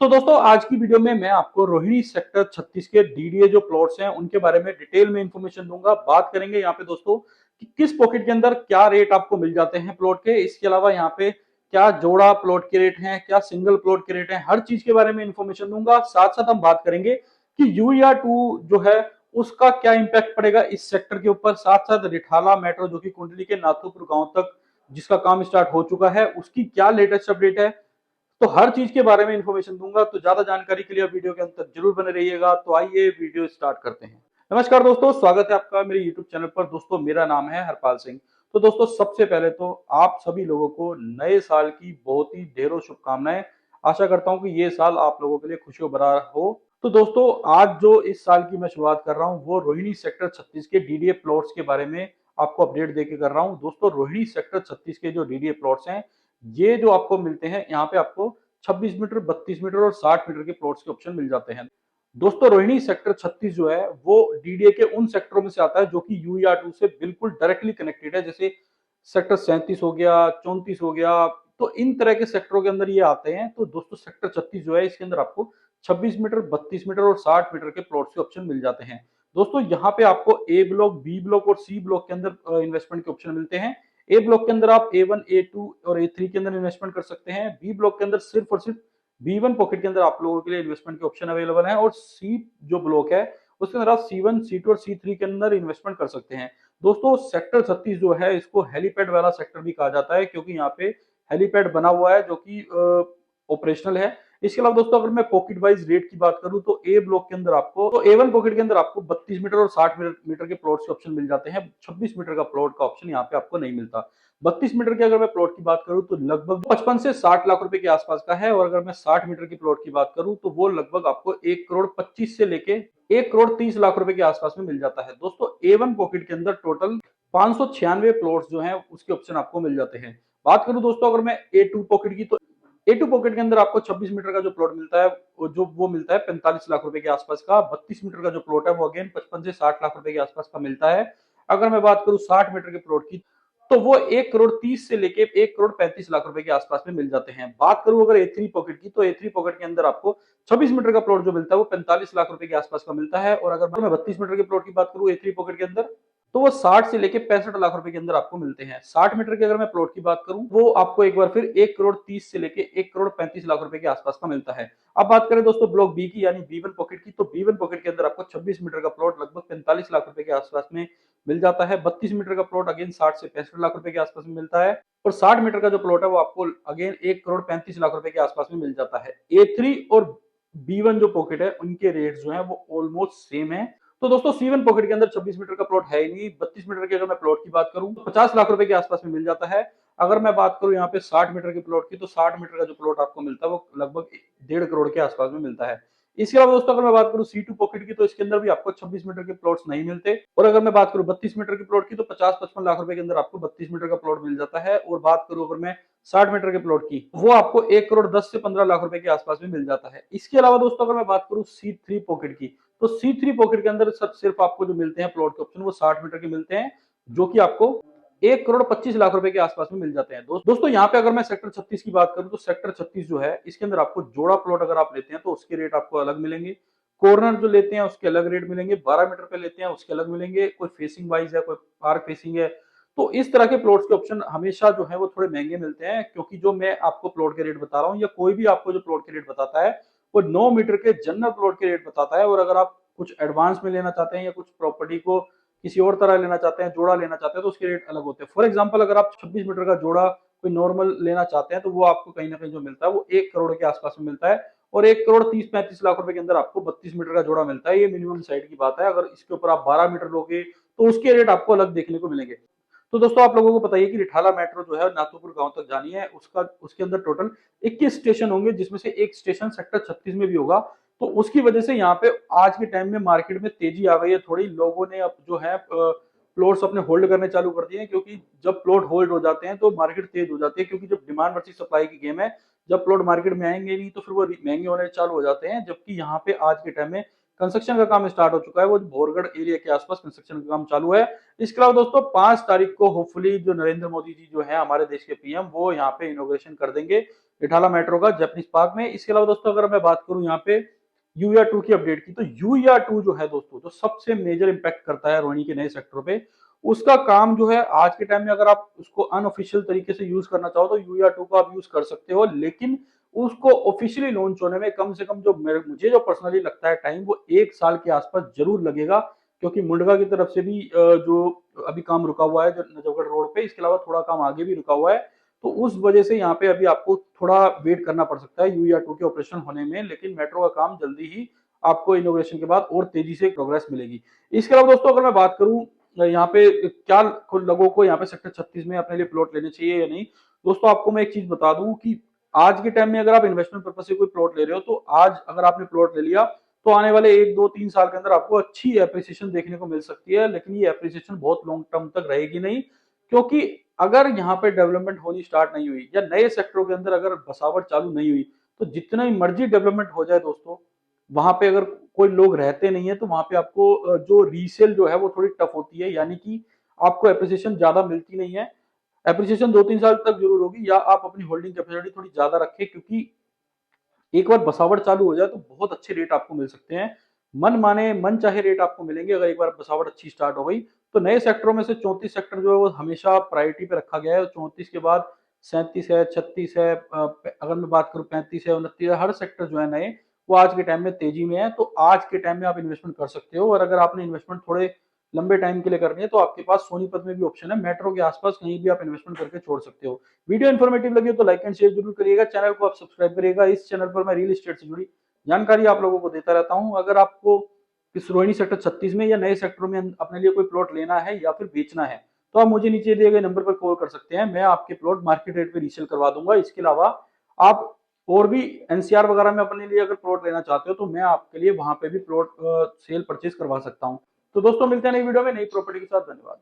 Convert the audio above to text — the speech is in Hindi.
तो दोस्तों आज की वीडियो में मैं आपको रोहिणी सेक्टर 36 के डीडीए जो प्लॉट्स हैं उनके बारे में डिटेल में इंफॉर्मेशन दूंगा। बात करेंगे यहाँ पे दोस्तों कि किस पॉकेट के अंदर क्या रेट आपको मिल जाते हैं प्लॉट के। इसके अलावा यहाँ पे क्या जोड़ा प्लॉट के रेट हैं, क्या सिंगल प्लॉट के रेट हैं, हर चीज के बारे में इंफॉर्मेशन दूंगा। साथ साथ हम बात करेंगे कि UER-2 जो है उसका क्या इंपैक्ट पड़ेगा इस सेक्टर के ऊपर। साथ साथ रिठाला मेट्रो जो कि कुंडली के नाथुपुर गांव तक जिसका काम स्टार्ट हो चुका है उसकी क्या लेटेस्ट अपडेट है, तो हर चीज के बारे में इंफॉर्मेशन दूंगा। तो ज्यादा जानकारी के लिए वीडियो के अंत तक जरूर बने रहिएगा। तो आइए वीडियो स्टार्ट करते हैं। नमस्कार दोस्तों, स्वागत है आपका मेरे यूट्यूब चैनल पर। दोस्तों मेरा नाम है हरपाल सिंह। तो दोस्तों सबसे पहले तो आप सभी लोगों को नए साल की बहुत ही ढेरों शुभकामनाएं। आशा करता हूं कि ये साल आप लोगों के लिए खुशियों भरा हो। तो दोस्तों आज जो इस साल की मैं शुरुआत कर रहा हूं वो रोहिणी सेक्टर 36 के डीडीए प्लॉट्स के बारे में आपको अपडेट देके कर रहा हूं। दोस्तों रोहिणी सेक्टर 36 के जो डीडीए प्लॉट्स हैं ये जो आपको मिलते हैं यहाँ पे आपको 26 मीटर, 32 मीटर और 60 मीटर के प्लॉट्स के ऑप्शन मिल जाते हैं। दोस्तों रोहिणी सेक्टर 36 जो है वो डीडीए के उन सेक्टरों में से आता है जो कि UER-2 से बिल्कुल डायरेक्टली कनेक्टेड है। जैसे सेक्टर 37 हो गया, 34 हो गया, तो इन तरह के सेक्टरों के अंदर ये आते हैं। तो दोस्तों सेक्टर 36 जो है इसके अंदर आपको 26 मीटर, 32 मीटर और 60 मीटर के प्लॉट्स के ऑप्शन मिल जाते हैं। दोस्तों यहाँ पे आपको ए ब्लॉक, बी ब्लॉक और सी ब्लॉक के अंदर इन्वेस्टमेंट के ऑप्शन मिलते हैं। ए ब्लॉक के अंदर आप A1, A2 और A3 के अंदर इन्वेस्टमेंट कर सकते हैं। बी ब्लॉक के अंदर सिर्फ और सिर्फ B1 पॉकेट के अंदर आप लोगों के लिए इन्वेस्टमेंट के ऑप्शन अवेलेबल है। और सी जो ब्लॉक है उसके अंदर आप C1, C2 और C3 के अंदर इन्वेस्टमेंट कर सकते हैं। दोस्तों सेक्टर 36 जो है इसको हेलीपैड वाला सेक्टर भी कहा जाता है क्योंकि यहाँ पे हेलीपैड बना हुआ है जो कि ऑपरेशनल है। इसके अलावा दोस्तों अगर मैं पॉकेट वाइज रेट की बात करूं तो ए ब्लॉक के अंदर आपको, तो A1 पॉकेट के अंदर आपको 32 मीटर और 60 मीटर के प्लॉट्स के ऑप्शन मिल जाते हैं। 26 मीटर का प्लॉट का ऑप्शन यहाँ पे आपको नहीं मिलता। 32 मीटर की अगर मैं प्लॉट की बात करूं तो लगभग 55 से 60 लाख रुपए के आसपास का है। और अगर मैं 60 मीटर की प्लॉट की बात करूं तो वो लगभग आपको 1 करोड़ 25 से लेके 1 करोड़ 30 लाख रुपए के आसपास में मिल जाता है। दोस्तों A1 पॉकेट के अंदर टोटल 596 प्लॉट्स जो है उसके ऑप्शन आपको मिल जाते हैं। बात करूं दोस्तों अगर मैं A2 पॉकेट की, तो A2 पॉकेट के अंदर आपको 26 मीटर का जो प्लॉट मिलता है वो मिलता है 45 लाख रुपए के आसपास का। 32 मीटर का जो प्लॉट है वो अगेन 55 से 60 लाख रुपए के आसपास का मिलता है। अगर मैं बात करूं 60 मीटर के प्लॉट की तो वो 1 करोड़ 30 से लेके 1 करोड़ 35 लाख रुपए के आसपास में मिल जाते हैं। बात करूं अगर A3 पॉकेट की, तो A3 पॉकेट के अंदर आपको 26 मीटर का प्लॉट जो मिलता है वो 45 लाख रुपए के आसपास का मिलता है। और अगर मैं 32 मीटर के प्लॉट की बात करूं A3 पॉकेट के अंदर, तो वो 60 से लेके 65 लाख रुपए के अंदर आपको मिलते हैं। 60 मीटर की अगर मैं प्लॉट की बात करूं वो आपको एक बार फिर 1 करोड़ 30 से लेके 1 करोड़ 35 लाख रुपए के आसपास का मिलता है। अब बात करें दोस्तों ब्लॉक बी की यानी B1 पॉकेट की, तो B1 पॉकेट के अंदर आपको 26 मीटर का प्लॉट लगभग 45 लाख रुपए के आसपास में मिल जाता है। 32 मीटर का प्लॉट अगेन 60 से 65 लाख रुपए के आसपास में मिलता है। और 60 मीटर का जो प्लॉट है वो आपको अगेन 1 करोड़ 35 लाख रुपए के आसपास में मिल जाता है। A3 और B1 जो पॉकेट है उनके रेट जो है वो ऑलमोस्ट सेम है। तो दोस्तों C1 पॉकेट के अंदर 26 मीटर का प्लॉट है ही नहीं। 32 मीटर की अगर मैं प्लॉट की बात करूं तो 50 लाख रुपए के आसपास में मिल जाता है। अगर मैं बात करूं यहाँ पे 60 मीटर के प्लॉट की, तो 60 मीटर का जो प्लॉट आपको मिलता है वो लगभग 1.5 करोड़ के आसपास में मिलता है। इसके अलावा दोस्तों अगर मैं बात करूं C2 पॉकेट की, तो इसके अंदर भी आपको 26 मीटर के प्लॉट्स नहीं मिलते। और अगर मैं बात करूं 32 मीटर के प्लॉट की, तो 50-55 लाख रुपए के अंदर आपको 32 मीटर का प्लॉट मिल जाता है। और बात करूं अगर मैं 60 मीटर के प्लॉट की, वो आपको 1 करोड़ 10 से 15 लाख रुपए के आसपास में मिल जाता है। इसके अलावा दोस्तों अगर मैं बात करूं C3 पॉकेट की, तो C3 पॉकेट के अंदर सिर्फ आपको जो मिलते हैं प्लॉट के ऑप्शन वो 60 मीटर के मिलते हैं, जो कि आपको 1 करोड़ 25 लाख रुपए के आसपास में मिल जाते हैं। दोस्तों यहाँ पे अगर मैं सेक्टर 36 की बात करूं तो सेक्टर 36 जो है इसके अंदर आपको जोड़ा प्लॉट अगर आप लेते हैं तो उसके रेट आपको अलग मिलेंगे। कॉर्नर जो लेते हैं उसके अलग रेट मिलेंगे। 12 मीटर पे लेते हैं उसके अलग मिलेंगे। कोई फेसिंग वाइज है, कोई पार्क फेसिंग है, तो इस तरह के प्लॉट्स के ऑप्शन हमेशा जो है वो थोड़े महंगे मिलते हैं। क्योंकि जो मैं आपको प्लॉट के रेट बता रहा हूँ या कोई भी आपको जो प्लॉट के रेट बताता है वो 9 मीटर के जनरल प्लॉट के रेट बताता है। और अगर आप कुछ एडवांस में लेना चाहते हैं या कुछ प्रॉपर्टी को किसी और तरह लेना चाहते हैं, जोड़ा लेना चाहते हैं, तो उसके रेट अलग होते हैं। फॉर एग्जाम्पल अगर आप 26 मीटर का जोड़ा कोई नॉर्मल लेना चाहते हैं तो वो आपको कहीं ना कहीं जो मिलता है वो 1 करोड़ के आसपास में मिलता है। और 1 करोड़ 30-35 लाख रुपए के अंदर आपको 32 मीटर का जोड़ा मिलता है। ये मिनिमम साइड की बात है। अगर इसके ऊपर आप 12 मीटर लोगे तो उसके रेट आपको अलग देखने को मिलेंगे। तो दोस्तों आप लोगों को बताइए कि रिठाला मेट्रो जो है नाथुपुर गांव तक जानी है, उसका उसके अंदर टोटल 21 स्टेशन होंगे, जिसमें से एक स्टेशन सेक्टर 36 में भी होगा। तो उसकी वजह से यहाँ पे आज के टाइम में मार्केट में तेजी आ गई है। थोड़ी लोगों ने अब जो है प्लॉट्स अपने होल्ड करने चालू कर दिए हैं, क्योंकि जब प्लॉट होल्ड हो जाते हैं तो मार्केट तेज हो जाती है। क्योंकि जब डिमांड वर्सेस सप्लाई की गेम है, जब प्लॉट मार्केट में आएंगे नहीं तो फिर वो महंगे होने चालू हो जाते हैं। जबकि यहाँ पे आज के टाइम में कंस्ट्रक्शन का काम स्टार्ट हो चुका है, वो भोरगढ़ एरिया के आसपास कंस्ट्रक्शन का काम चालू है। इसके अलावा दोस्तों 5 तारीख को होपफुली जो नरेंद्र मोदी जी जो है हमारे देश के PM, वो यहाँ पे इनोग्रेशन कर देंगे इटाला मेट्रो का जैपनीज पार्क में। इसके अलावा दोस्तों अगर मैं बात करूं यहाँ पे यूया 2 की अपडेट की, तो यूया 2 जो है दोस्तों, जो सबसे मेजर इंपैक्ट करता है रोहिणी के नए सेक्टर पे, उसका काम जो है आज के टाइम में अगर आप उसको अनऑफिशियल तरीके से यूज करना चाहो तो यूया 2 को आप यूज कर सकते हो, लेकिन उसको ऑफिशियली लॉन्च होने में कम से कम जो मुझे जो पर्सनली लगता है टाइम, वो 1 साल के आसपास जरूर लगेगा, क्योंकि मुंडका की तरफ से भी जो अभी काम रुका हुआ है जो नजफगढ़ रोड पे, इसके अलावा थोड़ा काम आगे भी रुका हुआ है, तो उस वजह से यहाँ पे अभी आपको थोड़ा वेट करना पड़ सकता है यूया 2 के ऑपरेशन होने में, लेकिन मेट्रो का काम जल्दी ही आपको इनोग्रेशन के बाद और तेजी से प्रोग्रेस मिलेगी। इसके अलावा दोस्तों अगर मैं बात करूं यहाँ पे क्या लोगों को यहाँ पे सेक्टर 36 में अपने लिए प्लॉट लेने चाहिए या नहीं, दोस्तों आपको मैं एक चीज बता दूं कि आज के टाइम में अगर आप इन्वेस्टमेंट पर्पज से कोई प्लॉट ले रहे हो, तो आज अगर आपने प्लॉट ले लिया तो आने वाले 1 2 3 साल के अंदर आपको अच्छी एप्रिसिएशन देखने को मिल सकती है, लेकिन ये एप्रिसिएशन बहुत लॉन्ग टर्म तक रहेगी नहीं, क्योंकि अगर यहाँ पे डेवलपमेंट होनी स्टार्ट नहीं हुई या नए सेक्टरों के अंदर अगर बसावट चालू नहीं हुई, तो जितना ही मर्जी डेवलपमेंट हो जाए दोस्तों, वहां पे अगर कोई लोग रहते नहीं है तो वहां पे आपको जो रीसेल जो है वो थोड़ी टफ होती है, यानी कि आपको एप्रिसिएशन ज्यादा मिलती नहीं है। एप्रिसिएशन 2 3 साल तक जरूर होगी, या आप अपनी होल्डिंग कैपेसिटी थोड़ी ज्यादा रखें, क्योंकि एक बार बसावट चालू हो जाए तो बहुत अच्छे रेट आपको मिल सकते हैं, मन माने मन चाहे रेट आपको मिलेंगे अगर एक बार बसावट अच्छी स्टार्ट हो गई। तो नए सेक्टरों में से 34 सेक्टर जो है वो हमेशा प्रायोरिटी पे रखा गया है, 34 के बाद 37 है, 36 है, अगर मैं बात करूं 35 है, 29 है, हर सेक्टर जो है नए, वो आज के टाइम में तेजी में है, तो आज के टाइम में आप इन्वेस्टमेंट कर सकते हो। और अगर आपने इन्वेस्टमेंट थोड़े लंबे टाइम के लिए करनी है तो आपके पास सोनीपत में भी ऑप्शन है, मेट्रो के आसपास कहीं भी आप इन्वेस्टमेंट करके छोड़ सकते हो। वीडियो इन्फॉर्मेटिव लगी हो तो लाइक एंड शेयर जरूर करिएगा, चैनल को आप सब्सक्राइब करिएगा। इस चैनल पर मैं रियल एस्टेट से जुड़ी जानकारी आप लोगों को देता रहता हूं। अगर आपको इस रोहिणी सेक्टर 36 में या नए सेक्टरों में अपने लिए कोई प्लॉट लेना है या फिर बेचना है, तो आप मुझे नीचे दिए गए नंबर पर कॉल कर सकते हैं, मैं आपके प्लॉट मार्केट रेट पे रीसेल करवा दूंगा। इसके अलावा आप और भी एनसीआर वगैरह में अपने लिए अगर प्लॉट लेना चाहते हो तो मैं आपके लिए वहां पे भी प्लॉट सेल परचेज करवा सकता हूँ। तो दोस्तों मिलते हैं नई वीडियो में नई प्रॉपर्टी के साथ। धन्यवाद।